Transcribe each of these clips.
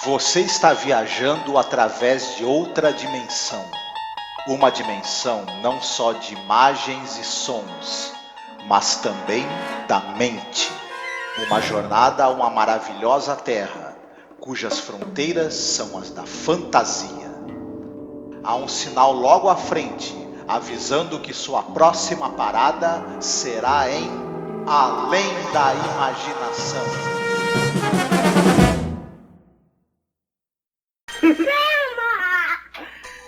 Você está viajando através de outra dimensão. Uma dimensão não só de imagens e sons, mas também da mente. Uma jornada a uma maravilhosa terra, cujas fronteiras são as da fantasia. Há um sinal logo à frente, avisando que sua próxima parada será em Além da Imaginação.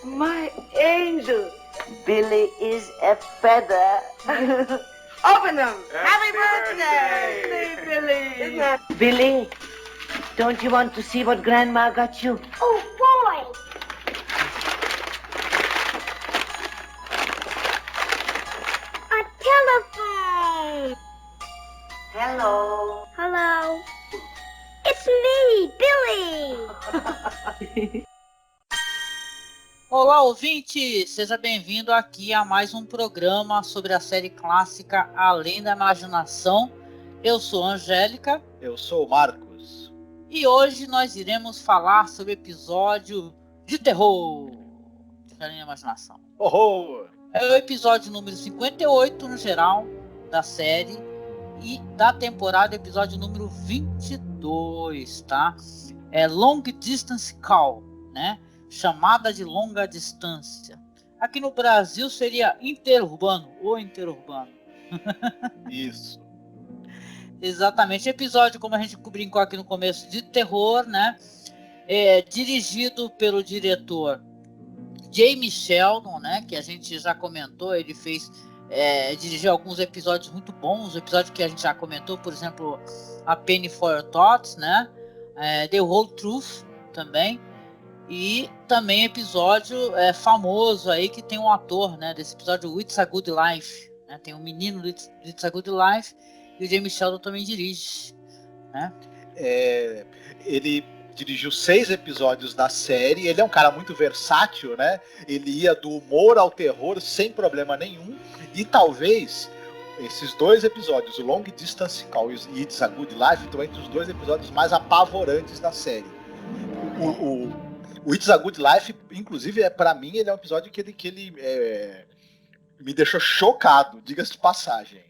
My angel, Billy is a feather. Open them. Happy birthday, Billy. Billy, don't you want to see what Grandma got you? Oh, boy. A telephone. Hello. Hello. It's me, Billy. Olá, ouvinte! Seja bem-vindo aqui a mais um programa sobre a série clássica Além da Imaginação. Eu sou a Angélica. Eu sou o Marcos. E hoje nós iremos falar sobre episódio de terror de Além da Imaginação. Horror! É o episódio número 58 no geral da série e da temporada, episódio número 22, tá? É Long Distance Call, né? Chamada de longa distância. Aqui no Brasil seria interurbano ou interurbano. Isso. Exatamente. Episódio, como a gente brincou aqui no começo, de terror, né? Dirigido pelo diretor Jamie Sheldon, né? Que a gente já comentou. Ele dirigiu alguns episódios muito bons. Episódio que a gente já comentou, por exemplo, A Penny for Your Thoughts, né? The Whole Truth também. E também episódio famoso aí que tem um ator, né, desse episódio, It's a Good Life, né, tem um menino do It's a Good Life e o Jamie Sheldon também dirige, né? Ele dirigiu 6 episódios da série. Ele é um cara muito versátil, né? Ele ia do humor ao terror sem problema nenhum. E talvez esses 2 episódios, o Long Distance Call e It's a Good Life, estão entre os 2 episódios mais apavorantes da série. O It's a Good Life, inclusive, pra mim, ele é um episódio que ele me deixou chocado, diga-se de passagem.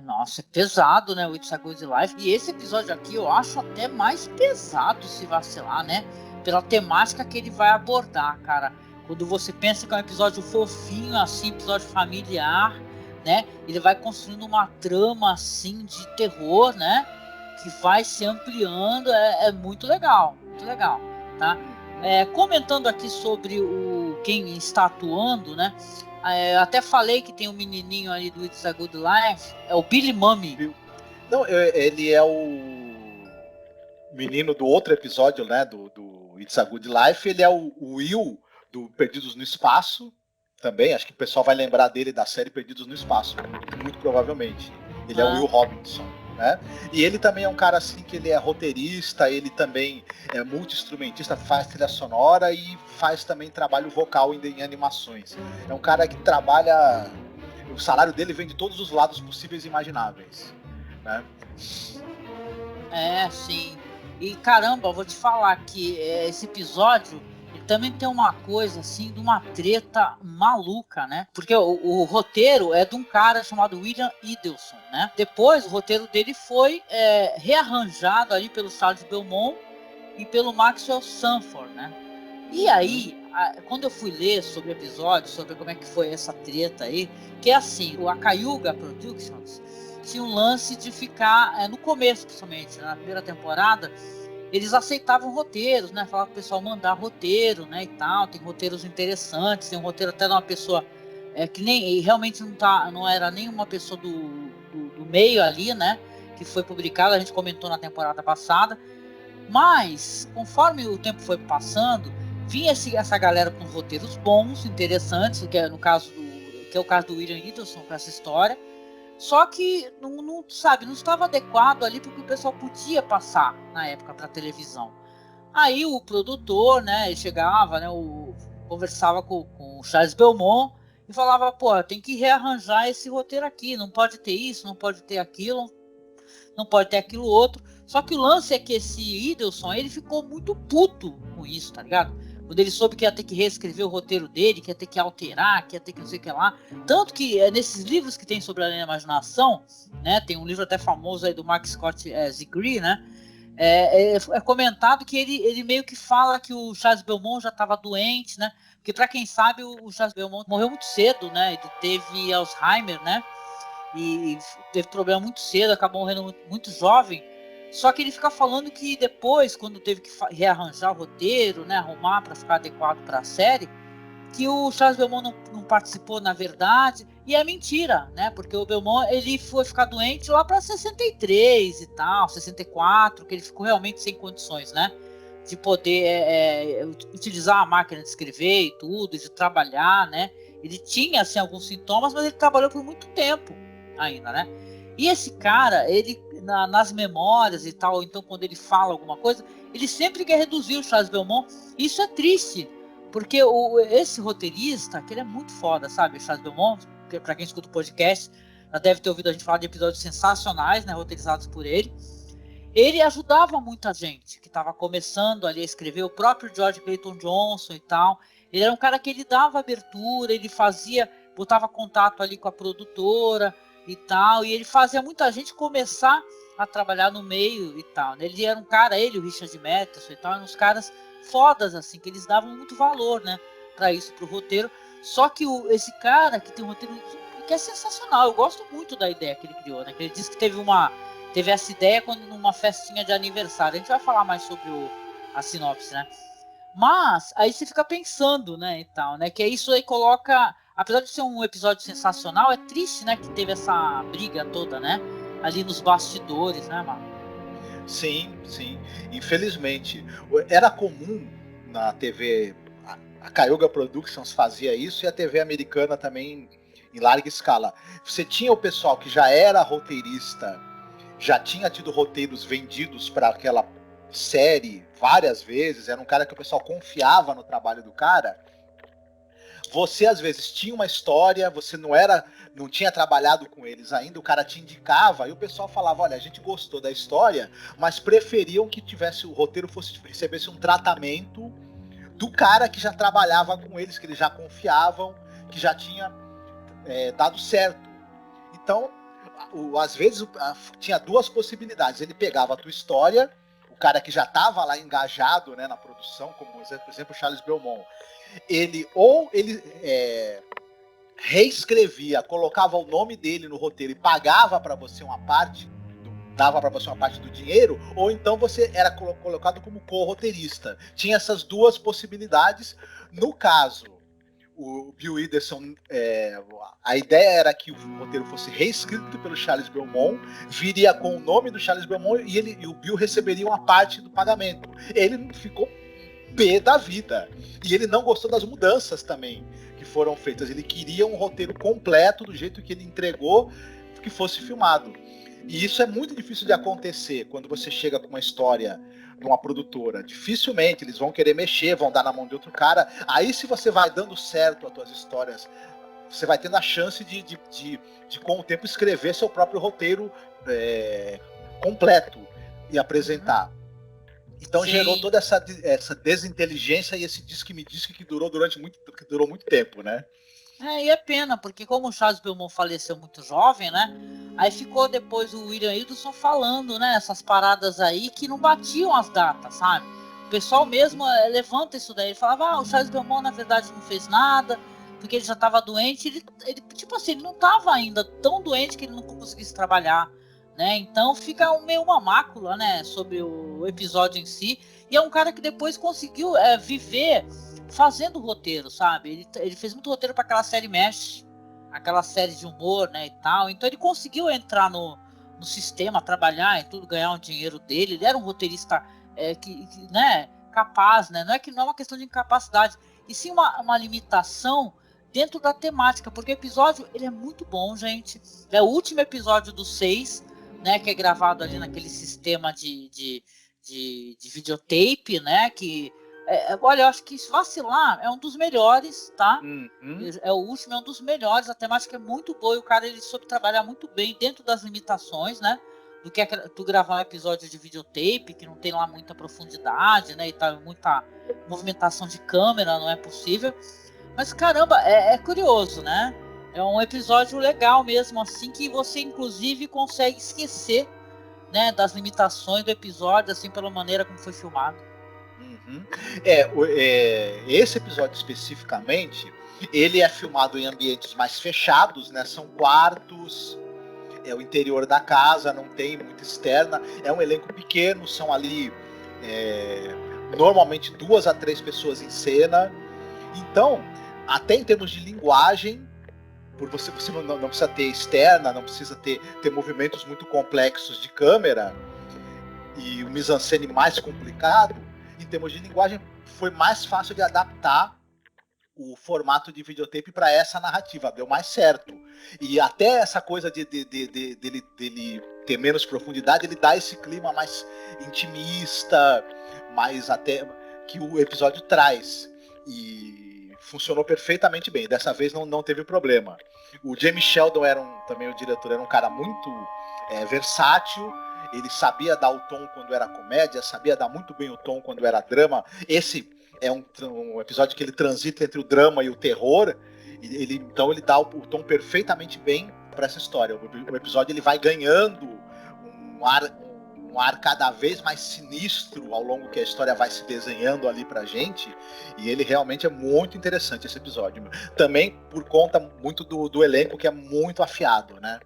Nossa, é pesado, né, o It's a Good Life. E esse episódio aqui eu acho até mais pesado, se vacilar, né? Pela temática que ele vai abordar, cara. Quando você pensa que é um episódio fofinho, assim, episódio familiar, né? Ele vai construindo uma trama, assim, de terror, né? Que vai se ampliando, é muito legal, tá? Comentando aqui sobre quem está atuando, né? Até falei que tem um menininho ali do It's a Good Life, é o Billy Mummy. Não, ele é o menino do outro episódio, né? Do It's a Good Life. Ele é o Will do Perdidos no Espaço. Também, acho que o pessoal vai lembrar dele da série Perdidos no Espaço, muito provavelmente. Ele é o Will Robinson, né? E ele também é um cara assim que ele é roteirista, ele também é multi-instrumentista, faz trilha sonora e faz também trabalho vocal em animações. É um cara que trabalha... O salário dele vem de todos os lados possíveis e imagináveis, né? Sim. E caramba, eu vou te falar que esse episódio ele também tem uma coisa assim, de uma treta maluca, né? Porque o roteiro é de um cara chamado William Idleson, né? Depois o roteiro dele foi rearranjado ali pelo Charles Belmont e pelo Maxwell Sanford, né? E aí, quando eu fui ler sobre o episódio, sobre como é que foi essa treta aí, que é assim, a Cayuga Productions tinha um lance de ficar, no começo principalmente, na primeira temporada, eles aceitavam roteiros, né? Falavam pro pessoal mandar roteiro, né, e tal. Tem roteiros interessantes, tem um roteiro até de uma pessoa que nem realmente não era nenhuma pessoa do meio ali, né? Que foi publicado, a gente comentou na temporada passada. Mas, conforme o tempo foi passando, vinha essa galera com roteiros bons, interessantes, que é o caso do William Idleson com essa história. Só que não estava adequado ali porque o pessoal podia passar na época para televisão. Aí o produtor, né, ele chegava, né, conversava com o Charles Belmont e falava, pô, tem que rearranjar esse roteiro aqui, não pode ter isso, não pode ter aquilo, não pode ter aquilo outro. Só que o lance é que esse Idelson, ele ficou muito puto com isso, tá ligado? Quando ele soube que ia ter que reescrever o roteiro dele, que ia ter que alterar, que ia ter que não sei o que lá. Tanto que nesses livros que tem sobre a imaginação, né, tem um livro até famoso aí do Mark Scott Zigri, né, é comentado que ele meio que fala que o Charles Beaumont já estava doente, né, porque pra quem sabe o Charles Beaumont morreu muito cedo, né, ele teve Alzheimer, né, e teve problema muito cedo, acabou morrendo muito jovem. Só que ele fica falando que depois, quando teve que rearranjar o roteiro, né, arrumar para ficar adequado para a série, que o Charles Beaumont não participou na verdade, e é mentira, né, porque o Beaumont ele foi ficar doente lá para 63 e tal, 64, que ele ficou realmente sem condições, né, de poder utilizar a máquina de escrever e tudo, de trabalhar, né. Ele tinha assim alguns sintomas, mas ele trabalhou por muito tempo ainda, né. E esse cara, ele nas memórias e tal, então quando ele fala alguma coisa, ele sempre quer reduzir o Charles Beaumont. Isso é triste, porque esse roteirista, que ele é muito foda, sabe? O Charles Beaumont, pra quem escuta o podcast, já deve ter ouvido a gente falar de episódios sensacionais, né, roteirizados por ele. Ele ajudava muita gente que estava começando ali a escrever, o próprio George Clayton Johnson e tal. Ele era um cara que ele dava abertura, ele botava contato ali com a produtora e tal, e ele fazia muita gente começar a trabalhar no meio e tal, né? Ele era um cara, o Richard Matheson e tal, eram uns caras fodas, assim, que eles davam muito valor, né, pra isso, pro roteiro. Só que esse cara que tem um roteiro que é sensacional, eu gosto muito da ideia que ele criou, né, que ele disse que teve essa ideia numa festinha de aniversário. A gente vai falar mais sobre a sinopse, né? Mas aí você fica pensando, né, e tal, né, que isso aí coloca, apesar de ser um episódio sensacional, é triste, né, que teve essa briga toda, né, ali nos bastidores, né, mano? Sim, sim. Infelizmente, era comum na TV, a Cayuga Productions fazia isso e a TV americana também em larga escala. Você tinha o pessoal que já era roteirista, já tinha tido roteiros vendidos para aquela série várias vezes, era um cara que o pessoal confiava no trabalho do cara. Você às vezes tinha uma história, você não tinha trabalhado com eles ainda, o cara te indicava e o pessoal falava, olha, a gente gostou da história, mas preferiam que o roteiro recebesse um tratamento do cara que já trabalhava com eles, que eles já confiavam, que já tinha dado certo. Então, às vezes tinha duas possibilidades, ele pegava a tua história, o cara que já estava lá engajado, né, na produção, como por exemplo Charles Beaumont, ele reescrevia, colocava o nome dele no roteiro e pagava para você uma parte, dava para você uma parte do dinheiro, ou então você era colocado como co-roteirista. Tinha essas duas possibilidades. No caso, o Bill Idelson, a ideia era que o roteiro fosse reescrito pelo Charles Beaumont, viria com o nome do Charles Beaumont e o Bill receberia uma parte do pagamento. Ele ficou pé da vida. E ele não gostou das mudanças também que foram feitas. Ele queria um roteiro completo do jeito que ele entregou, que fosse filmado. E isso é muito difícil de acontecer quando você chega com uma história de uma produtora. Dificilmente eles vão querer mexer, vão dar na mão de outro cara. Aí se você vai dando certo as tuas histórias, você vai tendo a chance de com o tempo escrever seu próprio roteiro completo e apresentar. Então sim, gerou toda essa desinteligência e esse disque-me-disque que durou muito tempo, né? E é pena, porque como o Charles Beaumont faleceu muito jovem, né? Aí ficou depois o William Idelson falando, né? Essas paradas aí que não batiam as datas, sabe? O pessoal mesmo levanta isso daí. Ele falava, o Charles Beaumont na verdade não fez nada, porque ele já estava doente. Ele tipo assim, ele não estava ainda tão doente que ele não conseguisse trabalhar, né? Então fica meio uma mácula, né? Sobre o episódio em si. E é um cara que depois conseguiu viver fazendo roteiro, sabe? Ele fez muito roteiro para aquela série Mesh, aquela série de humor, né, e tal. Então ele conseguiu entrar no sistema, trabalhar e tudo, ganhar um dinheiro dele. Ele era um roteirista que, né, capaz, né? Não é uma questão de incapacidade, e sim uma limitação dentro da temática, porque o episódio ele é muito bom, gente. É o último episódio dos 6, né, que é gravado ali naquele sistema de videotape, né, que olha, eu acho que se vacilar é um dos melhores, tá? É o último, é um dos melhores. A temática é muito boa e o cara ele soube trabalhar muito bem dentro das limitações, né? do que tu gravar um episódio de videotape, que não tem lá muita profundidade, né? E tal, muita movimentação de câmera, não é possível. Mas caramba, é curioso, né? É um episódio legal mesmo, assim, que você inclusive consegue esquecer, né, das limitações do episódio, assim, pela maneira como foi filmado. Uhum. Esse episódio especificamente, ele é filmado em ambientes mais fechados, né? São quartos, é o interior da casa, não tem muita externa, é um elenco pequeno, são ali normalmente 2 a 3 pessoas em cena. Então, até em termos de linguagem, por você não precisa ter externa, não precisa ter movimentos muito complexos de câmera e o mise-en-scène mais complicado, em termos de linguagem, foi mais fácil de adaptar o formato de videotape para essa narrativa, deu mais certo. E até essa coisa dele ter menos profundidade, ele dá esse clima mais intimista, mais até que o episódio traz. E funcionou perfeitamente bem. Dessa vez não teve problema. O Jamie Sheldon também o diretor, era um cara muito versátil. Ele sabia dar o tom quando era comédia, sabia dar muito bem o tom quando era drama. Esse é um episódio que ele transita entre o drama e o terror. Então ele dá o tom perfeitamente bem para essa história. O episódio ele vai ganhando um ar cada vez mais sinistro ao longo que a história vai se desenhando ali pra gente. E ele realmente é muito interessante, esse episódio. Também por conta muito do elenco, que é muito afiado, né?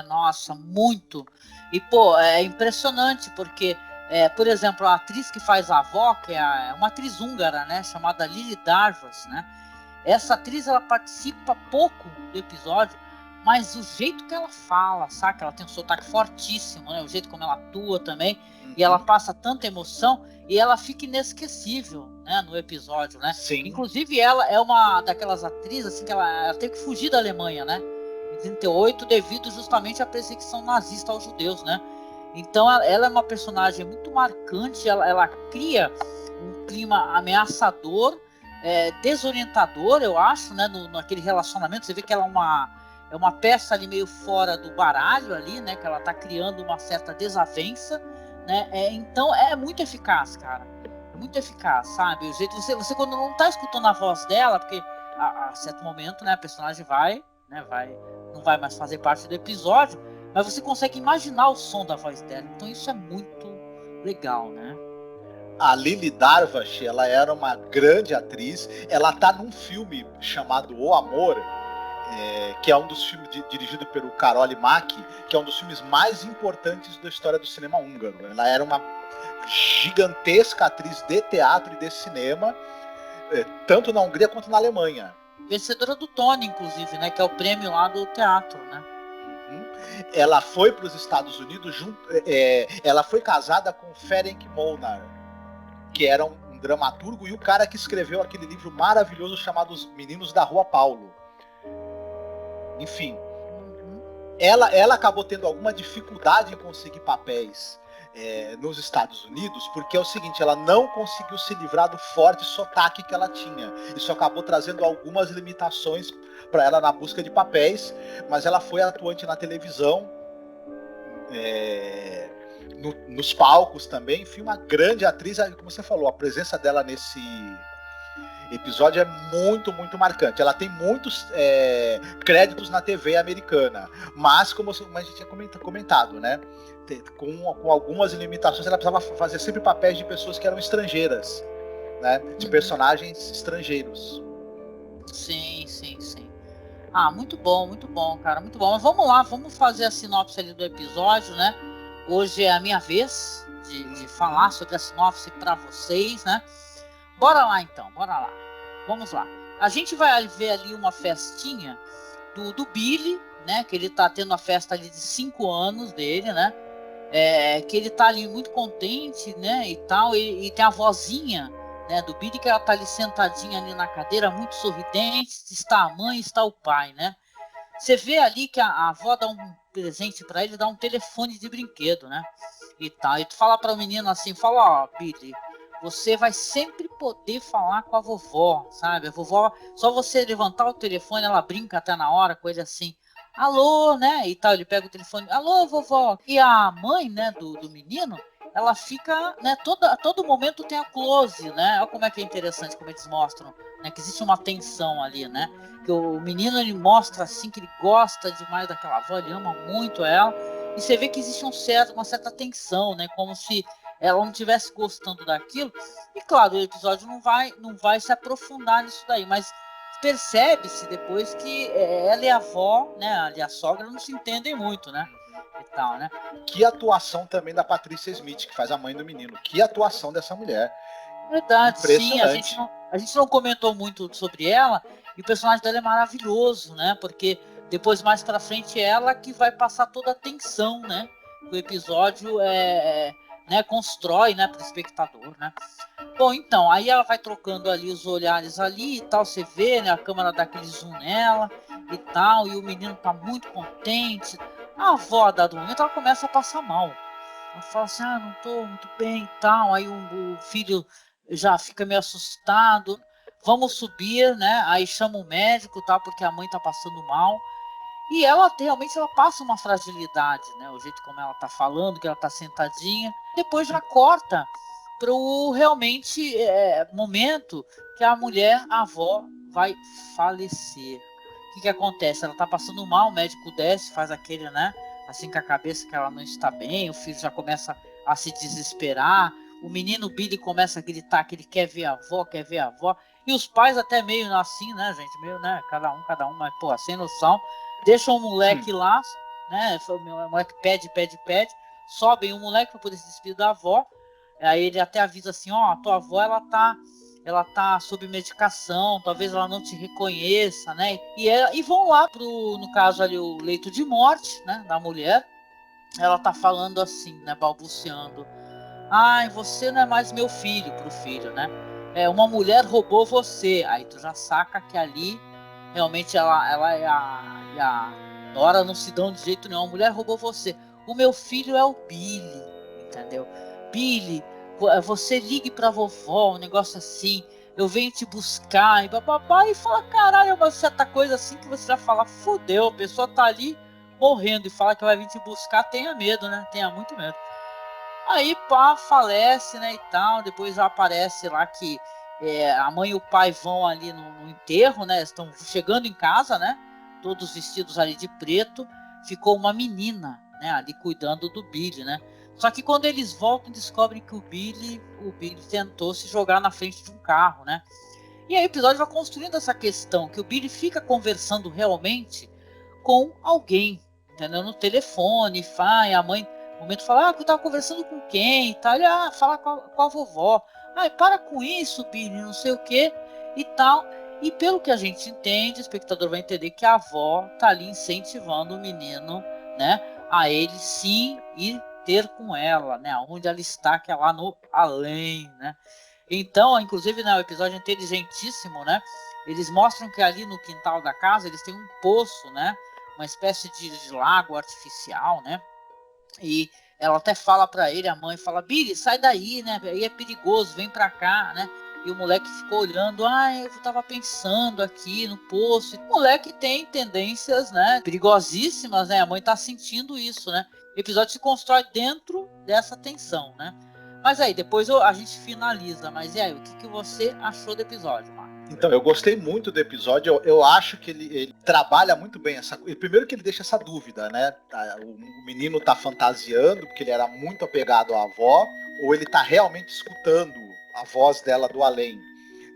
Nossa, muito. E, pô, é impressionante, porque, por exemplo, a atriz que faz a avó, que é uma atriz húngara, né, chamada Lily Darvas, né? Essa atriz, ela participa pouco do episódio, mas o jeito que ela fala, saca? Ela tem um sotaque fortíssimo, né? O jeito como ela atua também, e ela passa tanta emoção, e ela fica inesquecível, né, no episódio, né? Sim. Inclusive, ela é uma daquelas atrizes, assim, que ela teve que fugir da Alemanha, né? Em 38, devido justamente à perseguição nazista aos judeus, né? Então ela é uma personagem muito marcante, ela cria um clima ameaçador, desorientador, eu acho, né? Naquele relacionamento, você vê que ela é uma peça ali meio fora do baralho ali, né? Que ela tá criando uma certa desavença, né? Então é muito eficaz, cara. É muito eficaz, sabe? O jeito você quando não tá escutando a voz dela, porque a certo momento, né, a personagem não vai mais fazer parte do episódio, mas você consegue imaginar o som da voz dela. Então isso é muito legal, né? A Lily Darvas, ela era uma grande atriz. Ela tá num filme chamado O Amor, que é um dos filmes dirigido pelo Karoli Maki, que é um dos filmes mais importantes da história do cinema húngaro. Ela era uma gigantesca atriz de teatro e de cinema, tanto na Hungria quanto na Alemanha. Vencedora do Tony, inclusive, né? Que é o prêmio lá do teatro, né? Ela foi para os Estados Unidos ela foi casada com Ferenc Molnar, que era um dramaturgo e o cara que escreveu aquele livro maravilhoso chamado Os Meninos da Rua Paulo. Enfim, ela acabou tendo alguma dificuldade em conseguir papéis nos Estados Unidos, porque é o seguinte, ela não conseguiu se livrar do forte sotaque que ela tinha. Isso acabou trazendo algumas limitações para ela na busca de papéis, mas ela foi atuante na televisão, nos palcos também. Enfim, uma grande atriz. Como você falou, a presença dela nesse episódio é muito, muito marcante. Ela tem muitos créditos na TV americana, mas como a gente tinha comentado, né, com algumas limitações, ela precisava fazer sempre papéis de pessoas que eram estrangeiras, né, de personagens estrangeiros. Sim. Ah, muito bom, cara, muito bom. Mas vamos lá, vamos fazer a sinopse ali do episódio, né? Hoje é a minha vez de falar sobre a sinopse para vocês, né? Bora lá então, bora lá. Vamos lá. A gente vai ver ali uma festinha do Billy, né? Que ele tá tendo a festa ali de 5 anos dele, né? Que ele tá ali muito contente, né? E tal. E tem a vozinha, né, do Billy, que ela tá ali sentadinha ali na cadeira, muito sorridente. Está a mãe, está o pai, né? Você vê ali que a avó dá um presente para ele, dá um telefone de brinquedo, né? E tal. E tu fala para o menino assim, fala, ó, Billy, você vai sempre poder falar com a vovó, sabe? A vovó, só você levantar o telefone, ela brinca até na hora, coisa assim. alô, né, e tal, ele pega o telefone, alô, vovó, e a mãe, né, do menino, ela fica, né, a todo momento tem a close, né, olha como é que é interessante, como eles mostram, né, que existe uma tensão ali, né, que o menino, ele mostra, assim, que ele gosta demais daquela avó, ele ama muito ela, e você vê que existe uma certa tensão, né, como se ela não estivesse gostando daquilo, e claro, o episódio não vai se aprofundar nisso daí, mas percebe-se depois que ela e a avó, né, e a sogra não se entendem muito, né, e tal, né. Que atuação também da Patrícia Smith, que faz a mãe do menino. Que atuação dessa mulher. Verdade, sim, Impressionante. a gente não comentou muito sobre ela, e o personagem dela é maravilhoso, né, porque depois mais pra frente é ela que vai passar toda a tensão, né, que o episódio né, constrói, né, pro espectador, né. Bom, então, aí ela vai trocando ali os olhares ali e tal, você vê, né, a câmera dá aquele zoom nela e tal, e o menino tá muito contente. A avó, dado momento, ela começa a passar mal. Ela fala assim, não tô muito bem e tal, aí o filho já fica meio assustado. Vamos subir, né, aí chama o médico e tal, porque a mãe tá passando mal. E ela realmente ela passa uma fragilidade, né? O jeito como ela tá falando, que ela tá sentadinha. Depois já corta pro realmente momento que a mulher, a avó, vai falecer. O que acontece? Ela tá passando mal, o médico desce, faz aquele, né? Assim com a cabeça que ela não está bem, o filho já começa a se desesperar. O menino Billy começa a gritar que ele quer ver a avó, quer ver a avó. E os pais até meio assim, né, gente? Meio, né? Cada um, mas, pô, sem noção. Deixam o moleque lá, né? O moleque pede, sobem o moleque para poder se despedir da avó. Aí ele até avisa assim, a tua avó ela tá sob medicação, talvez ela não te reconheça, né? E vão lá no caso ali, o leito de morte, né, da mulher. Ela tá falando assim, né, balbuciando. Ai, você não é mais meu filho, pro filho, né? Uma mulher roubou você. Aí tu já saca que ali realmente ela e a Nora não se dão de jeito nenhum. A mulher roubou você. O meu filho é o Billy, entendeu? Billy, você ligue pra vovó, um negócio assim. Eu venho te buscar e papapá. E fala, caralho, uma certa coisa assim que você já fala, fudeu, a pessoa tá ali morrendo e fala que vai vir te buscar, tenha medo, né? Tenha muito medo. Aí pá, falece, né, e tal. Depois já aparece lá que a mãe e o pai vão ali no enterro, né? Estão chegando em casa, né? Todos vestidos ali de preto. Ficou uma menina, né? Ali cuidando do Billy, né? Só que quando eles voltam, descobrem que o Billy tentou se jogar na frente de um carro, né? E aí o episódio vai construindo essa questão, que o Billy fica conversando realmente com alguém, entendeu? No telefone, a mãe no momento fala, que eu tava conversando com quem e tal. Ele, fala com a vovó. Ai, para com isso, Billy, não sei o que e tal. E pelo que a gente entende, o espectador vai entender que a avó tá ali incentivando o menino, né, a ele sim ir ter com ela, né, onde ela está, que é lá no além, né. Então, inclusive, né, o episódio é inteligentíssimo, né, eles mostram que ali no quintal da casa eles têm um poço, né, uma espécie de lago artificial, né, e ela até fala pra ele, a mãe fala, Billy, sai daí, né? Aí é perigoso, vem pra cá, né? E o moleque ficou olhando, eu tava pensando aqui no poço. O moleque tem tendências, né, perigosíssimas, né? A mãe tá sentindo isso, né? O episódio se constrói dentro dessa tensão, né? Mas aí, depois a gente finaliza. Mas e aí, o que você achou do episódio, Marcos? Então, eu gostei muito do episódio. Eu acho que ele trabalha muito bem essa coisa. Primeiro que ele deixa essa dúvida, né? O menino tá fantasiando porque ele era muito apegado à avó, ou ele tá realmente escutando a voz dela do além.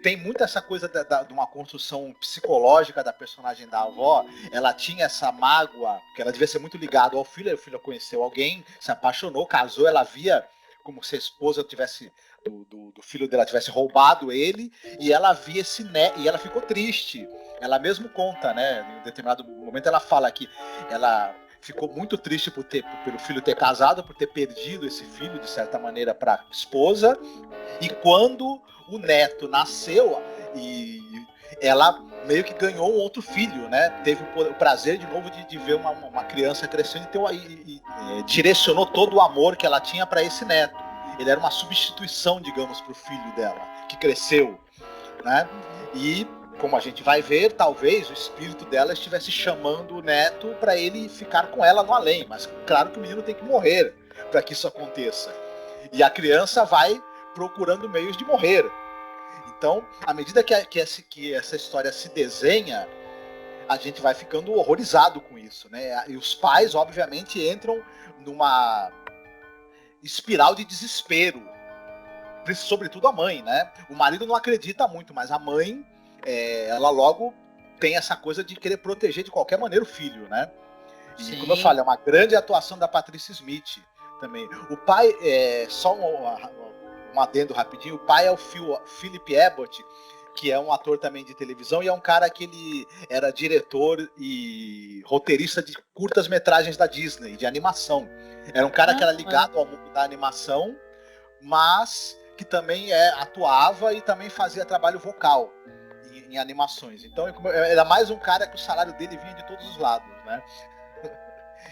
Tem muito essa coisa de uma construção psicológica da personagem da avó. Ela tinha essa mágoa, porque ela devia ser muito ligada ao filho. O filho conheceu alguém, se apaixonou, casou, ela via como se a esposa tivesse do filho dela tivesse roubado ele, e ela via e ela ficou triste. Ela mesmo conta, né? Em determinado momento ela fala que ela ficou muito triste pelo filho ter casado, por ter perdido esse filho de certa maneira para a esposa. E quando o neto nasceu, e ela meio que ganhou um outro filho, né? Teve o prazer de novo de ver uma criança crescendo e direcionou todo o amor que ela tinha para esse neto. Ele era uma substituição, digamos, para o filho dela, que cresceu, né? E como a gente vai ver, talvez o espírito dela estivesse chamando o neto para ele ficar com ela no além. Mas claro que o menino tem que morrer para que isso aconteça. E a criança vai procurando meios de morrer. Então, à medida que essa história se desenha, a gente vai ficando horrorizado com isso, né? E os pais, obviamente, entram numa espiral de desespero. Sobretudo a mãe, né? O marido não acredita muito, mas a mãe, ela logo tem essa coisa de querer proteger de qualquer maneira o filho, né? E Sim. como eu falei, é uma grande atuação da Patricia Smith também. O pai, só um adendo rapidinho, o pai é o Philip Abbott, que é um ator também de televisão e é um cara que ele era diretor e roteirista de curtas-metragens da Disney, de animação. Era um cara que era ligado ao mundo da animação, mas que também atuava e também fazia trabalho vocal em animações. Então era mais um cara que o salário dele vinha de todos os lados, né?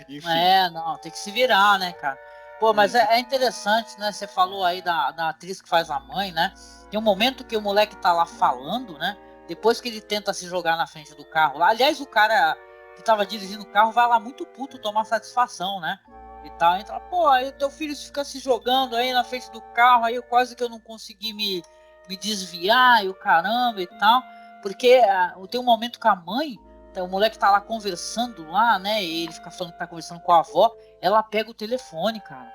Enfim. Não, tem que se virar, né, cara? Pô, mas é interessante, né? Você falou aí da atriz que faz a mãe, né? Tem um momento que o moleque tá lá falando, né? Depois que ele tenta se jogar na frente do carro lá. Aliás, o cara que tava dirigindo o carro vai lá muito puto tomar satisfação, né? E tal, entra, pô, aí teu filho fica se jogando aí na frente do carro, aí quase que eu não consegui me desviar e o caramba e tal. Porque tem um momento que a mãe, o moleque tá lá conversando lá, né? E ele fica falando que tá conversando com a avó. Ela pega o telefone, cara.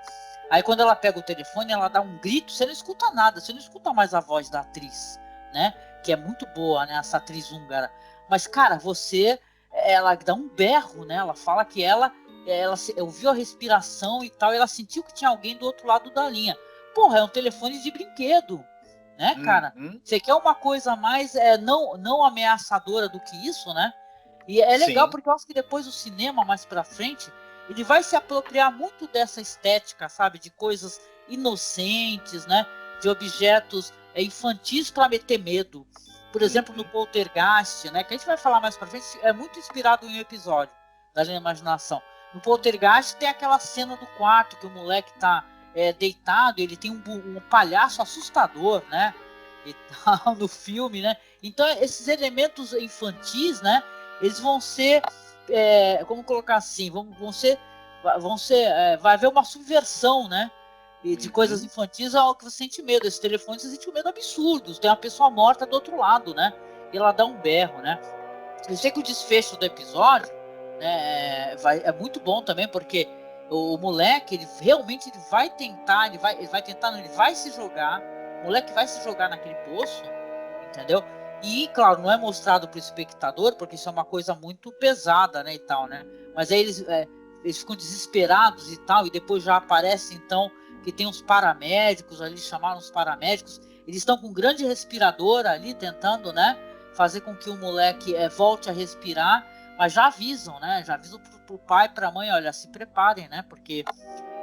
Aí quando ela pega o telefone, ela dá um grito, você não escuta nada, você não escuta mais a voz da atriz, né? Que é muito boa, né? Essa atriz húngara. Mas, cara, ela dá um berro, né? Ela fala que ela ouviu a respiração e tal, e ela sentiu que tinha alguém do outro lado da linha. Porra, é um telefone de brinquedo, né, cara? Você quer uma coisa mais não ameaçadora do que isso, né? E é legal. Sim. Porque eu acho que depois o cinema, mais pra frente, ele vai se apropriar muito dessa estética, sabe? De coisas inocentes, né? De objetos infantis para meter medo. Por exemplo, no Poltergeist, né? Que a gente vai falar mais pra frente, é muito inspirado em um episódio da imaginação. No Poltergeist tem aquela cena do quarto que o moleque tá deitado, ele tem um palhaço assustador, né? E tal, no filme, né? Então esses elementos infantis, né? Eles vão ser, como colocar assim, vai haver uma subversão, né? De coisas infantis ao que você sente medo. Esse telefone você sente um medo absurdo. Tem uma pessoa morta do outro lado, né? E ela dá um berro, né? Eu sei que o desfecho do episódio é muito bom também, porque o moleque, ele realmente vai se jogar. O moleque vai se jogar naquele poço, entendeu? E, claro, não é mostrado para o espectador, porque isso é uma coisa muito pesada, né, e tal, né? Mas aí eles ficam desesperados e tal, e depois já aparece, então, que tem uns paramédicos ali, chamaram os paramédicos, eles estão com um grande respirador ali, tentando, né, fazer com que o moleque volte a respirar, mas já avisam, né, pro pai e pra mãe, olha, se preparem, né, porque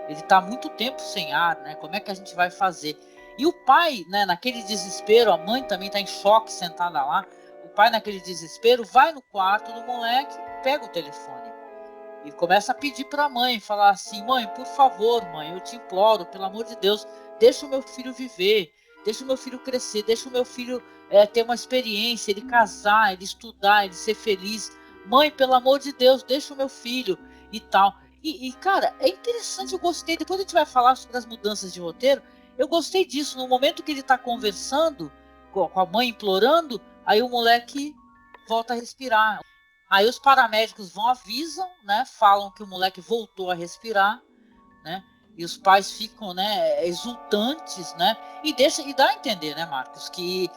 ele tá há muito tempo sem ar, né, como é que a gente vai fazer? E o pai, né, naquele desespero, a mãe também está em choque sentada lá. O pai, naquele desespero, vai no quarto do moleque, pega o telefone e começa a pedir para a mãe, falar assim: mãe, por favor, mãe, eu te imploro, pelo amor de Deus, deixa o meu filho viver, deixa o meu filho crescer, deixa o meu filho ter uma experiência, ele casar, ele estudar, ele ser feliz. Mãe, pelo amor de Deus, deixa o meu filho e tal. E cara, é interessante, eu gostei. Depois a gente vai falar sobre as mudanças de roteiro. Eu gostei disso, no momento que ele tá conversando com a mãe, implorando, aí o moleque volta a respirar. Aí os paramédicos avisam, né, falam que o moleque voltou a respirar, né, e os pais ficam, né, exultantes, né, e dá a entender, né, Marcos, que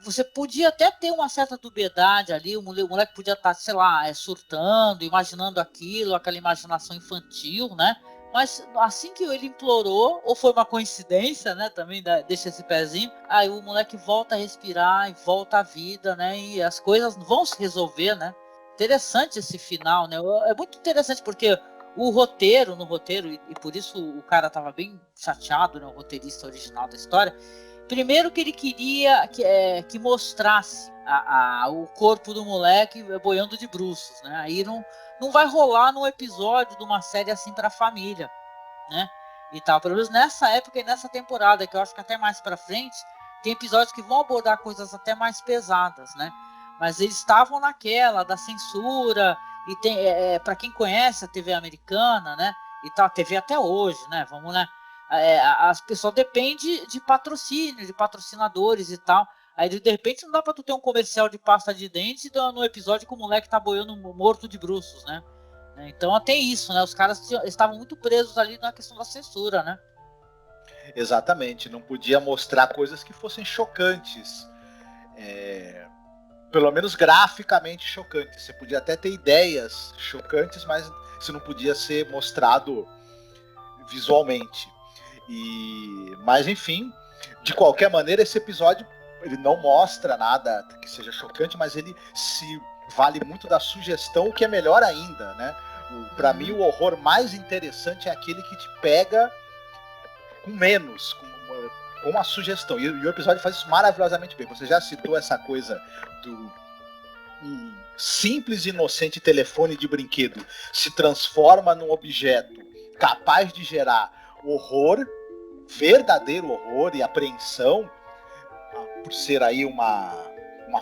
você podia até ter uma certa dubiedade ali, o moleque podia estar, sei lá, surtando, imaginando aquilo, aquela imaginação infantil, né, mas assim que ele implorou, ou foi uma coincidência, né, também deixa esse pezinho, aí o moleque volta a respirar e volta à vida, né, e as coisas vão se resolver, né. Interessante esse final, né, é muito interessante porque no roteiro, e por isso o cara tava bem chateado, né, o roteirista original da história, primeiro que ele queria que mostrasse o corpo do moleque boiando de bruços, né, aí não vai rolar num episódio de uma série assim pra família, né? E tal. Pelo menos nessa época e nessa temporada, que eu acho que até mais pra frente, tem episódios que vão abordar coisas até mais pesadas, né? Mas eles estavam naquela da censura, e tem, para quem conhece a TV americana, né? E tal, a TV até hoje, né? Vamos, né? As pessoas dependem de patrocínio, de patrocinadores e tal. Aí de repente não dá pra tu ter um comercial de pasta de dente no episódio que o moleque tá boiando morto de bruços, né? Então tem isso, né? Os caras estavam muito presos ali na questão da censura, né? Exatamente, não podia mostrar coisas que fossem chocantes. Pelo menos graficamente chocantes. Você podia até ter ideias chocantes, mas isso não podia ser mostrado visualmente. Mas enfim, de qualquer maneira, esse episódio ele não mostra nada que seja chocante, mas ele se vale muito da sugestão, o que é melhor ainda, né? Para mim, o horror mais interessante é aquele que te pega com menos, com uma sugestão. E o episódio faz isso maravilhosamente bem. Você já citou essa coisa do simples e inocente telefone de brinquedo se transforma num objeto capaz de gerar horror, verdadeiro horror e apreensão, por ser aí uma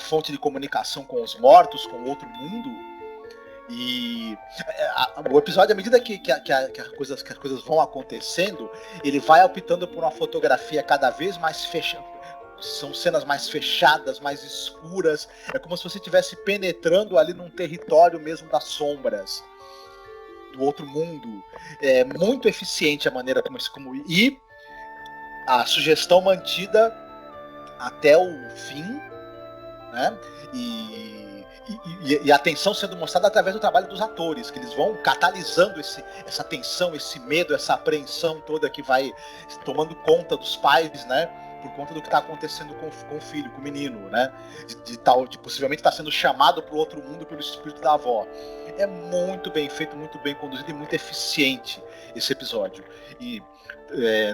fonte de comunicação com os mortos, com outro mundo. E o episódio, à medida que as coisas vão acontecendo, ele vai optando por uma fotografia cada vez mais fechada. São cenas mais fechadas, mais escuras. É como se você estivesse penetrando ali num território mesmo das sombras, do outro mundo. É muito eficiente a maneira como e a sugestão mantida até o fim, né? E a tensão sendo mostrada através do trabalho dos atores, que eles vão catalisando essa tensão, esse medo, essa apreensão toda que vai tomando conta dos pais, né? Por conta do que está acontecendo com o filho, com o menino, né? De possivelmente estar sendo chamado para o outro mundo pelo espírito da avó. É muito bem feito, muito bem conduzido e muito eficiente esse episódio. E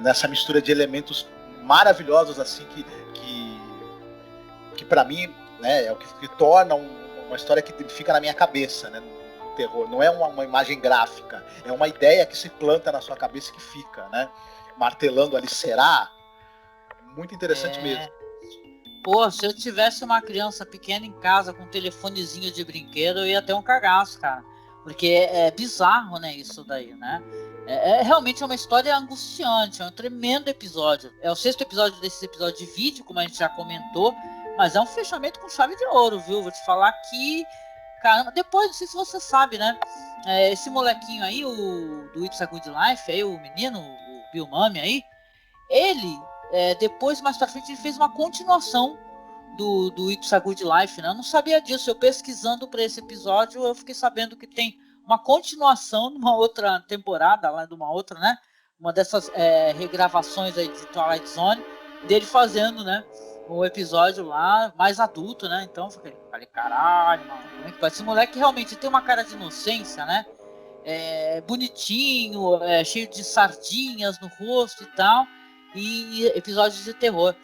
nessa mistura de elementos maravilhosos assim que para mim, né, é o que torna uma história que fica na minha cabeça, né, no terror. Não é uma imagem gráfica, é uma ideia que se planta na sua cabeça e que fica, né, martelando ali. Será? Muito interessante mesmo. Pô, se eu tivesse uma criança pequena em casa com um telefonezinho de brinquedo, eu ia ter um cagaço, cara. Porque é bizarro, né, isso daí, né? Realmente uma história angustiante, é um tremendo episódio. É o 6º episódio desses episódios de vídeo, como a gente já comentou, mas é um fechamento com chave de ouro, viu? Vou te falar que, caramba, depois, não sei se você sabe, né? Esse molequinho aí, do It's a Good Life, aí, o menino, o Bill Mummy aí, ele, depois, mais pra frente, ele fez uma continuação do It's a Good Life, né? Eu não sabia disso. Eu pesquisando para esse episódio, eu fiquei sabendo que tem uma continuação numa outra temporada, lá de uma outra, né? Uma dessas regravações aí de Twilight Zone, dele fazendo, né? Um episódio lá mais adulto, né? Então eu falei, caralho, mano, como é que vai? Esse moleque realmente tem uma cara de inocência, né? Bonitinho, cheio de sardinhas no rosto e tal, e episódios de terror.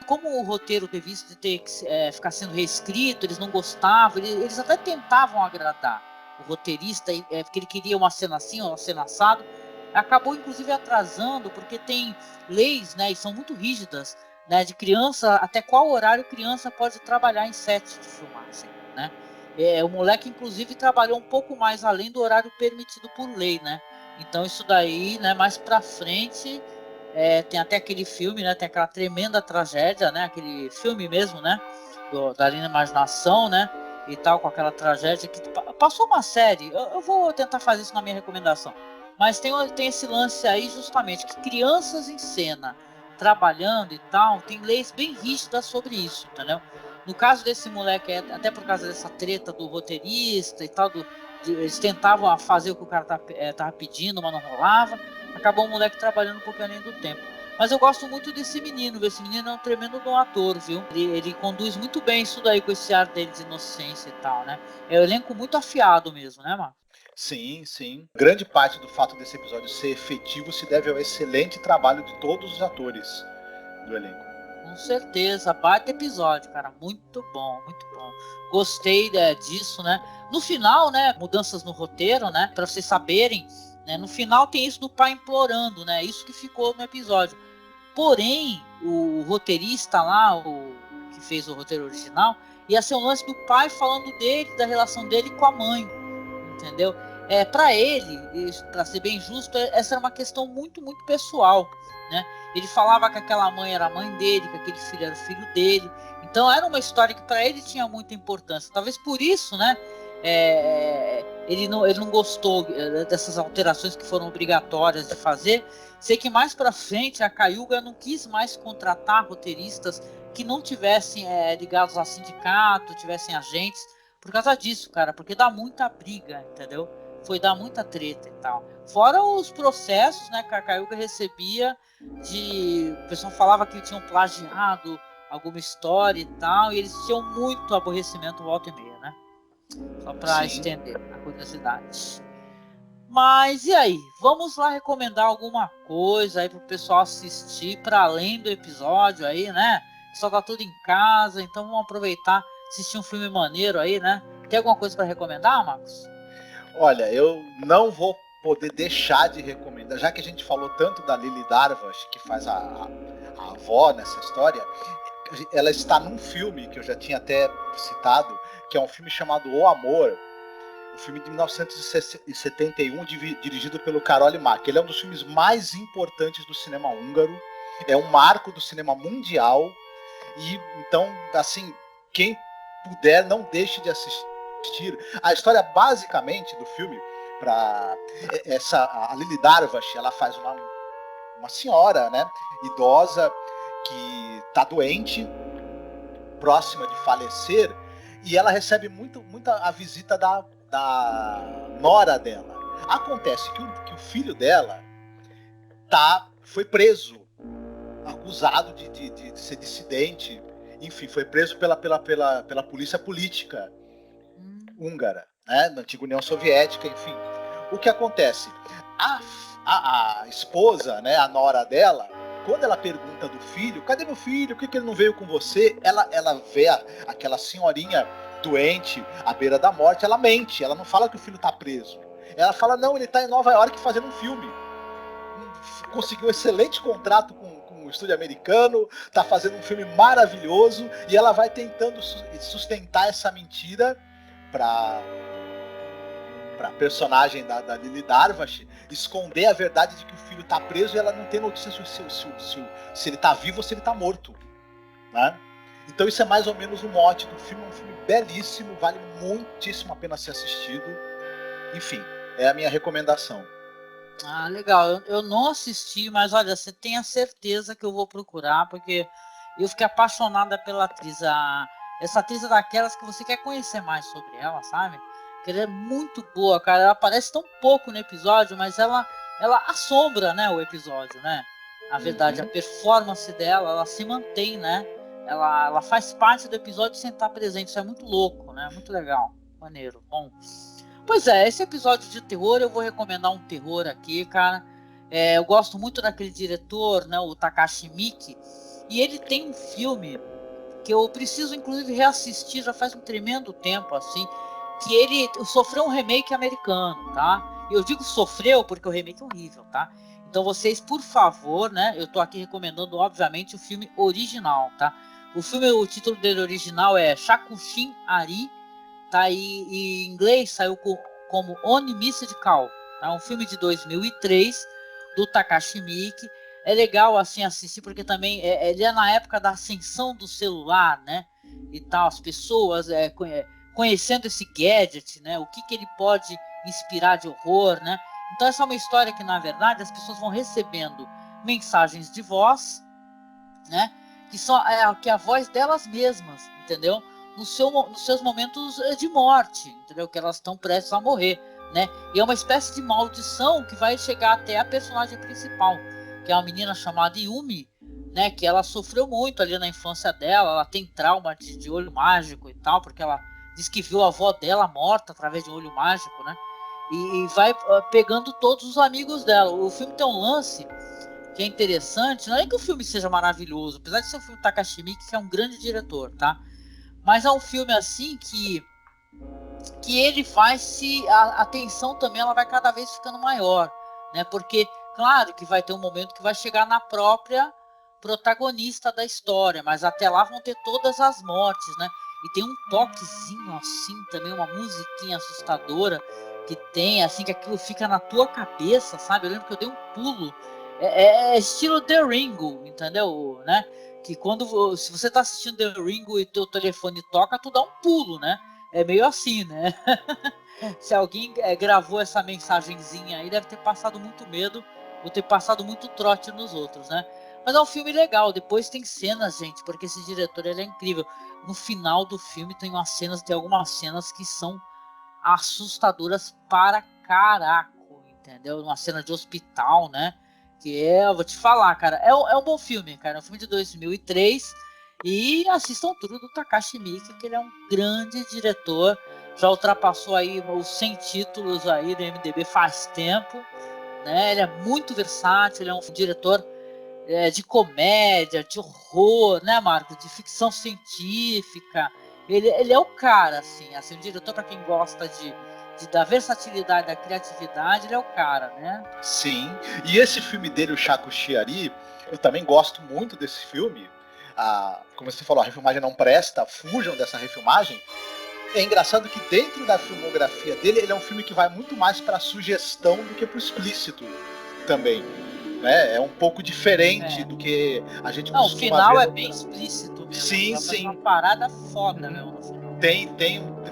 Como o roteiro teve isso de ter que ficar sendo reescrito, eles não gostavam, eles até tentavam agradar o roteirista, porque ele queria uma cena assim, uma cena assado. Acabou inclusive atrasando, porque tem leis, né, e são muito rígidas, né, de criança, até qual horário criança pode trabalhar em set de filmagem, né? O moleque inclusive trabalhou um pouco mais além do horário permitido por lei, né? Então isso daí, né, mais pra frente, tem até aquele filme, né, tem aquela tremenda tragédia, né, aquele filme mesmo, né, da linha Imaginação, né, e tal, com aquela tragédia que passou uma série. Eu vou tentar fazer isso na minha recomendação, mas tem esse lance aí justamente, que crianças em cena trabalhando e tal, tem leis bem rígidas sobre isso, entendeu? No caso desse moleque, até por causa dessa treta do roteirista e tal, eles tentavam fazer o que o cara tava pedindo, mas não rolava. Acabou o moleque trabalhando um pouquinho além do tempo. Mas eu gosto muito desse menino, esse menino é um tremendo bom ator, viu? Ele conduz muito bem isso daí, com esse ar dele de inocência e tal, né? É um elenco muito afiado mesmo, né, Marcos? Sim, sim. Grande parte do fato desse episódio ser efetivo se deve ao excelente trabalho de todos os atores do elenco. Com certeza, baita episódio, cara, muito bom, muito bom. Gostei disso, né? No final, né, mudanças no roteiro, né, pra vocês saberem, né, no final tem isso do pai implorando, né, isso que ficou no episódio. Porém, o roteirista lá, o que fez o roteiro original, ia ser um lance do pai falando dele, da relação dele com a mãe, entendeu? Para ele, para ser bem justo, essa era uma questão muito, muito pessoal, né? Ele falava que aquela mãe era a mãe dele, que aquele filho era o filho dele. Então era uma história que para ele tinha muita importância. Talvez por isso, né? Ele não gostou dessas alterações que foram obrigatórias de fazer. Sei que mais para frente a Cayuga não quis mais contratar roteiristas que não tivessem ligados a sindicato, tivessem agentes, por causa disso, cara, porque dá muita briga, entendeu? Foi dar muita treta e tal. Fora os processos, né, que a Cayuga recebia o pessoal falava que tinham plagiado alguma história e tal, e eles tinham muito aborrecimento volta e meia, né? Só para estender a curiosidade. Mas e aí? Vamos lá recomendar alguma coisa aí pro pessoal assistir para além do episódio aí, né? Só tá tudo em casa, então vamos aproveitar, assistir um filme maneiro aí, né? Tem alguma coisa para recomendar, Marcos? Olha, eu não vou poder deixar de recomendar, já que a gente falou tanto da Lily Darvas, que faz a avó nessa história, ela está num filme que eu já tinha até citado, que é um filme chamado O Amor, um filme de 1971, dirigido pelo Karol Mak. Ele é um dos filmes mais importantes do cinema húngaro, é um marco do cinema mundial, e então, assim, quem puder, não deixe de assistir. A história basicamente do filme, a Lily Darvas, ela faz uma senhora, né, idosa, que está doente, próxima de falecer, e ela recebe muita a visita da nora dela. Acontece que o filho dela foi preso, acusado de ser dissidente, enfim, foi preso pela polícia política húngara, né, na antiga União Soviética, enfim. O que acontece? A esposa, né, a nora dela, quando ela pergunta do filho, cadê meu filho? Por que ele não veio com você? Ela vê aquela senhorinha doente, à beira da morte, ela mente, ela não fala que o filho está preso. Ela fala, não, ele está em Nova York fazendo um filme. Conseguiu um excelente contrato com um estúdio americano, está fazendo um filme maravilhoso, e ela vai tentando sustentar essa mentira para a personagem da Lily Darvas esconder a verdade de que o filho está preso, e ela não tem notícia se ele está vivo ou se ele está morto, né? Então isso é mais ou menos o mote do filme. É um filme belíssimo, vale muitíssimo a pena ser assistido. Enfim, é a minha recomendação. Ah, legal. Eu não assisti, mas olha, você tem a certeza que eu vou procurar, porque eu fiquei apaixonada pela atriz. Essa atriz é daquelas que você quer conhecer mais sobre ela, sabe? Porque ela é muito boa, cara. Ela aparece tão pouco no episódio, mas ela assombra, né, o episódio, né? Na verdade, a performance dela, ela se mantém, né? Ela faz parte do episódio sem estar presente. Isso é muito louco, né? Muito legal. Maneiro. Bom. Pois é, esse episódio de terror, eu vou recomendar um terror aqui, cara. Eu gosto muito daquele diretor, né? O Takashi Miike. E ele tem um filme que eu preciso, inclusive, reassistir. Já faz um tremendo tempo, assim. Que ele sofreu um remake americano, tá? E eu digo sofreu porque o remake é horrível, tá? Então vocês, por favor, né? Eu tô aqui recomendando, obviamente, o filme original, tá? O título dele original é Shakushin Ari, tá? E em inglês saiu como Oni Missed Call, tá? Um filme de 2003 do Takashi Miike. É legal assim assistir porque também ele é na época da ascensão do celular, né? E tal, as pessoas conhecendo esse gadget, né? O que ele pode inspirar de horror, né? Então essa é uma história que, na verdade, as pessoas vão recebendo mensagens de voz, né? Que são que é a voz delas mesmas, entendeu? Nos seus momentos de morte, entendeu? Que elas estão prestes a morrer, né? E é uma espécie de maldição que vai chegar até a personagem principal, que é uma menina chamada Yumi, né? Que ela sofreu muito ali na infância dela. Ela tem trauma de olho mágico e tal, porque ela diz que viu a avó dela morta através de um olho mágico, né? E vai pegando todos os amigos dela. O filme tem um lance que é interessante. Não é que o filme seja maravilhoso, apesar de ser um filme do Takashi Miike, que é um grande diretor, tá? Mas é um filme assim que ele faz a tensão também ela vai cada vez ficando maior, né? Porque claro que vai ter um momento que vai chegar na própria protagonista da história, mas até lá vão ter todas as mortes, né? E tem um toquezinho assim também, uma musiquinha assustadora que tem, assim, que aquilo fica na tua cabeça, sabe? Eu lembro que eu dei um pulo. É estilo The Ringo, entendeu? Né? Que se você tá assistindo The Ringo e teu telefone toca, tu dá um pulo, né? É meio assim, né? Se alguém gravou essa mensagenzinha aí, deve ter passado muito medo ou ter passado muito trote nos outros, né? Mas é um filme legal. Depois tem cenas, gente, porque esse diretor ele é incrível. No final do filme tem algumas cenas que são assustadoras para caraco, entendeu? Uma cena de hospital, né? Eu vou te falar, cara, é um bom filme, cara. É um filme de 2003 e assistam tudo do Takashi Miike, que ele é um grande diretor. Já ultrapassou aí os 100 títulos aí do MDB faz tempo, né? Ele é muito versátil, ele é um diretor de comédia, de horror, né, Marcos? De ficção científica. Ele é o cara, assim, um diretor para quem gosta da versatilidade, da criatividade, ele é o cara, né? Sim, e esse filme dele, o Shaku Shiari, eu também gosto muito desse filme. Como você falou, a refilmagem não presta, fujam dessa refilmagem. É engraçado que dentro da filmografia dele, ele é um filme que vai muito mais para sugestão do que para o explícito também. Né? É um pouco diferente do que a gente costuma ver. O final é bem explícito mesmo. Sim, sim. Uma parada foda, meu. Tem,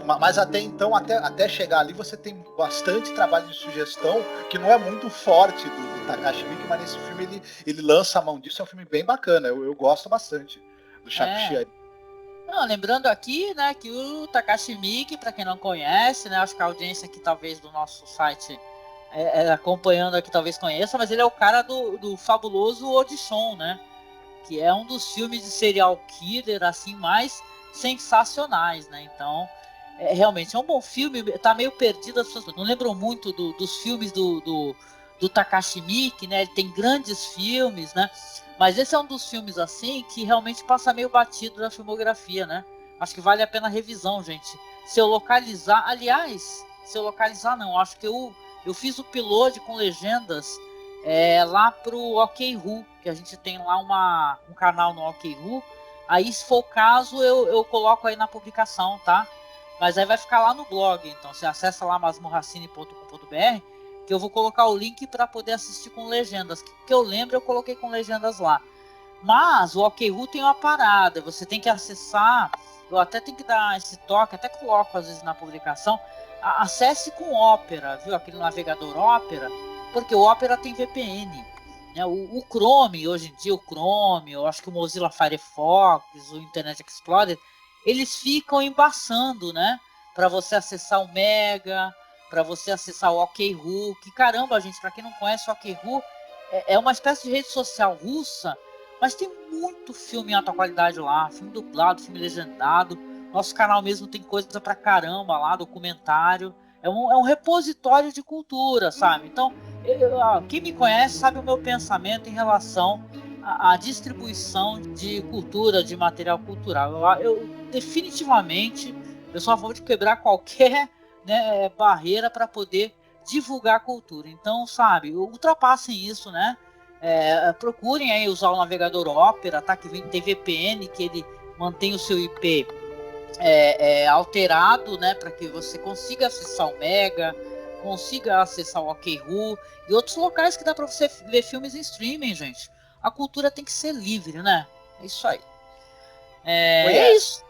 mas até então, até chegar ali, você tem bastante trabalho de sugestão que não é muito forte do Takashi Miike, mas nesse filme ele lança a mão disso. É um filme bem bacana, eu gosto bastante do Shaku Shiari. Lembrando aqui, né, que o Takashi Miike, para quem não conhece, né, acho que a audiência aqui talvez do nosso site acompanhando aqui talvez conheça, mas ele é o cara do fabuloso Audition, né, que é um dos filmes de serial killer assim mais sensacionais, né? Então, realmente é um bom filme. Tá meio perdido, as pessoas não lembram muito dos filmes do Takashi Miike, né? Ele tem grandes filmes, né? Mas esse é um dos filmes assim que realmente passa meio batido na filmografia, né? Acho que vale a pena a revisão, gente. Se eu localizar não, acho que eu fiz o piloto com legendas lá pro OkRu, que a gente tem lá um canal no OkRu. Aí, se for o caso, eu coloco aí na publicação, tá? Mas aí vai ficar lá no blog, então você acessa lá masmorracine.com.br, que eu vou colocar o link para poder assistir com legendas. Que eu lembro, eu coloquei com legendas lá. Mas o OkRu tem uma parada, você tem que acessar, eu até tenho que dar esse toque, até coloco às vezes na publicação, acesse com Opera, viu? Aquele navegador Opera, porque o Opera tem VPN. O Chrome, hoje em dia o Chrome, eu acho que o Mozilla Firefox, o Internet Explorer, eles ficam embaçando, né? Para você acessar o Mega, para você acessar o OkRu, que caramba, gente, para quem não conhece o OkRu, é uma espécie de rede social russa, mas tem muito filme em alta qualidade lá, filme dublado, filme legendado. Nosso canal mesmo tem coisa pra caramba lá, documentário. É um repositório de cultura, sabe? Então, quem me conhece sabe o meu pensamento em relação à distribuição de cultura, de material cultural. Eu definitivamente eu sou a favor de quebrar qualquer, né, barreira para poder divulgar a cultura. Então, sabe, ultrapassem isso, né? Procurem aí usar o navegador Opera, tá? Que tem VPN, que ele mantém o seu IP alterado, né, para que você consiga acessar o Mega, consiga acessar o OkRu e outros locais que dá para você ver filmes em streaming, gente. A cultura tem que ser livre, né? É isso aí. É isso.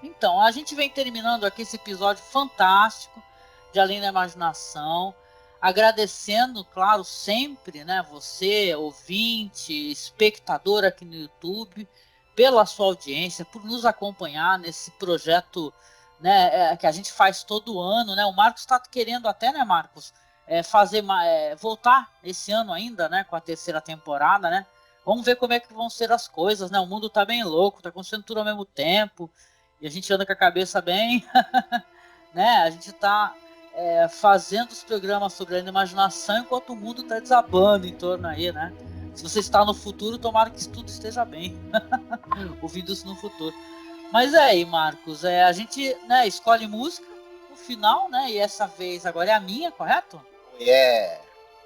Então, a gente vem terminando aqui esse episódio fantástico de Além da Imaginação, agradecendo, claro, sempre, né, você, ouvinte, espectador aqui no YouTube, pela sua audiência, por nos acompanhar nesse projeto, né, que a gente faz todo ano, né? O Marcos está querendo até, né, Marcos, voltar esse ano ainda, né, com a terceira temporada, né? Vamos ver como é que vão ser as coisas, né? O mundo tá bem louco, tá acontecendo tudo ao mesmo tempo, e a gente anda com a cabeça bem, né? A gente tá fazendo os programas sobre a imaginação enquanto o mundo tá desabando em torno aí, né? Se você está no futuro, tomara que tudo esteja bem. Ouvindo isso no futuro. Mas aí, Marcos, a gente, né, escolhe música no final, né? E essa vez agora é a minha, correto? Yeah.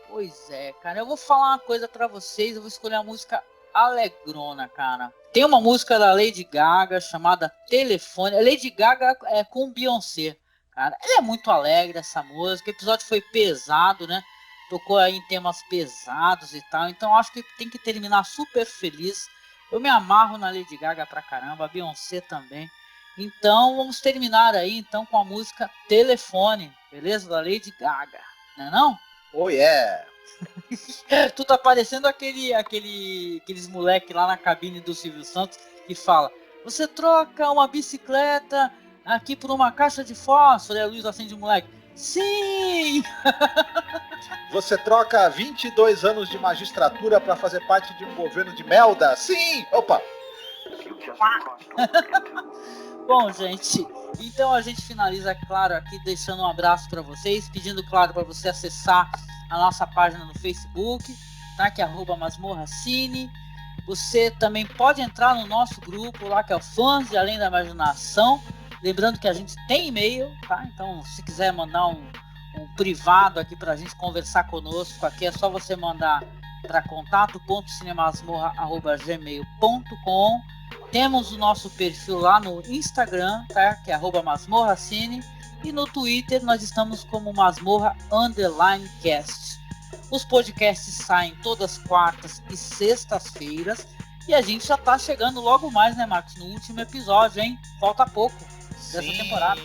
Pois é, cara. Eu vou falar uma coisa pra vocês. Eu vou escolher a música alegrona, cara. Tem uma música da Lady Gaga chamada Telefone. A Lady Gaga é com Beyoncé, cara. Ela é muito alegre, essa música. O episódio foi pesado, né? Tocou aí em temas pesados e tal. Então acho que tem que terminar super feliz. Eu me amarro na Lady Gaga pra caramba. A Beyoncé também. Então vamos terminar aí então com a música Telefone. Beleza? Da Lady Gaga. Não é não? Oh yeah! Tu tá parecendo aqueles moleque lá na cabine do Silvio Santos que fala: você troca uma bicicleta aqui por uma caixa de fósforo. E a luz acende o moleque: sim! Você troca 22 anos de magistratura para fazer parte de um governo de merda? Sim! Opa! Bom, gente, então a gente finaliza, claro, aqui deixando um abraço para vocês, pedindo, claro, para você acessar a nossa página no Facebook, tá? Que é @masmorracine. Você também pode entrar no nosso grupo lá, que é o Fãs de Além da Imaginação. Lembrando que a gente tem e-mail, tá? Então, se quiser mandar um privado aqui pra gente conversar conosco, aqui é só você mandar para contato.cinemasmorra@gmail.com. Temos o nosso perfil lá no Instagram, tá? Que é @masmorracine. E no Twitter nós estamos como masmorra_cast. Os podcasts saem todas quartas e sextas-feiras. E a gente já tá chegando logo mais, né, Marcos? No último episódio, hein? Falta pouco dessa temporada.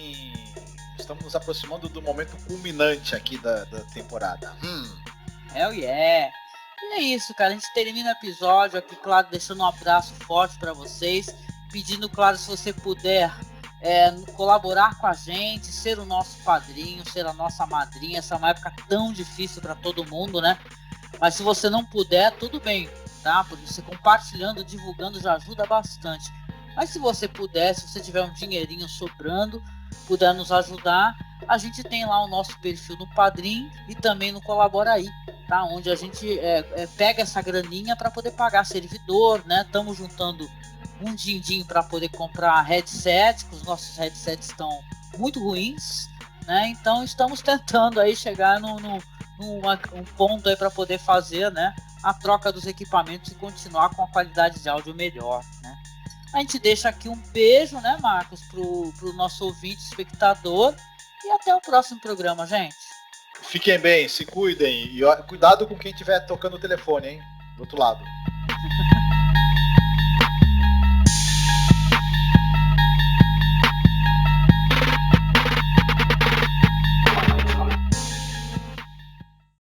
Estamos nos aproximando do momento culminante aqui da temporada. Hell yeah! E é isso, cara. A gente termina o episódio aqui, claro, deixando um abraço forte para vocês. Pedindo, claro, se você puder colaborar com a gente, ser o nosso padrinho, ser a nossa madrinha. Essa é uma época tão difícil para todo mundo, né? Mas se você não puder, tudo bem, tá? Porque você compartilhando, divulgando já ajuda bastante. Mas se você puder, se você tiver um dinheirinho sobrando, puder nos ajudar, a gente tem lá o nosso perfil no Padrim e também no Colabora Aí, tá? Onde a gente pega essa graninha para poder pagar servidor, né? Estamos juntando um din-din para poder comprar headset, que os nossos headsets estão muito ruins, né? Então estamos tentando aí chegar num ponto aí para poder fazer, né, a troca dos equipamentos e continuar com a qualidade de áudio melhor, né? A gente deixa aqui um beijo, né, Marcos, pro nosso ouvinte, espectador, e até o próximo programa, gente. Fiquem bem, se cuidem e cuidado com quem estiver tocando o telefone, hein? Do outro lado.